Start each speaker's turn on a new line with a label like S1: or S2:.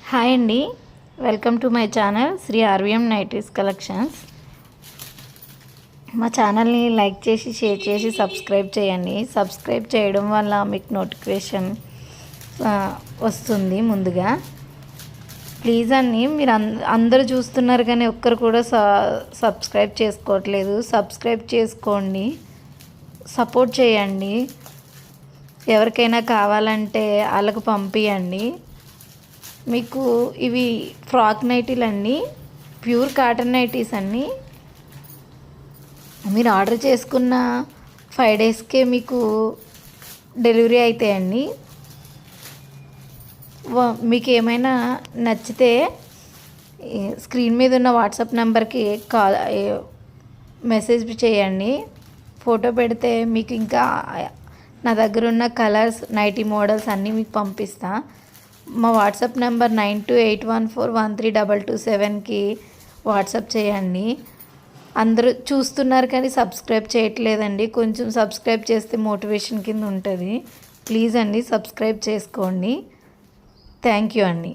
S1: Hi అండి, welcome to my channel Sri RVM nighties collections. మా ఛానల్ని లైక్ చేసి షేర్ చేసి సబ్స్క్రైబ్ చేయండి. సబ్స్క్రైబ్ చేయడం వల్ల మీకు నోటిఫికేషన్ వస్తుంది ముందుగా. ప్లీజ్ అండి, మీరు అందరూ చూస్తున్నారు కానీ ఒక్కరు కూడా సబ్స్క్రైబ్ చేసుకోవట్లేదు. సబ్స్క్రైబ్ చేసుకోండి, సపోర్ట్ చేయండి. ఎవరికైనా కావాలంటే వాళ్ళకు పంపించండి. మీకు ఇవి ఫ్రాక్ నైటీలు అండి, ప్యూర్ కాటన్ నైటీస్ అండి. మీరు ఆర్డర్ చేసుకున్న 5 డేస్కే మీకు డెలివరీ అవుతాయండి. మీకు ఏమైనా నచ్చితే స్క్రీన్ మీద ఉన్న వాట్సాప్ నెంబర్కి మెసేజ్ చేయండి. ఫోటో పెడితే మీకు ఇంకా నా దగ్గర ఉన్న కలర్స్, నైటీ మోడల్స్ అన్నీ మీకు పంపిస్తా. మా వాట్సాప్ నెంబర్ 9281413227కి వాట్సాప్ చేయండి. అందరూ చూస్తున్నారు కానీ సబ్స్క్రైబ్ చేయట్లేదండి. కొంచెం సబ్స్క్రైబ్ చేస్తే మోటివేషన్ కింద ఉంటుంది. ప్లీజ్ అండి, సబ్స్క్రైబ్ చేసుకోండి. థ్యాంక్ యూ అండి.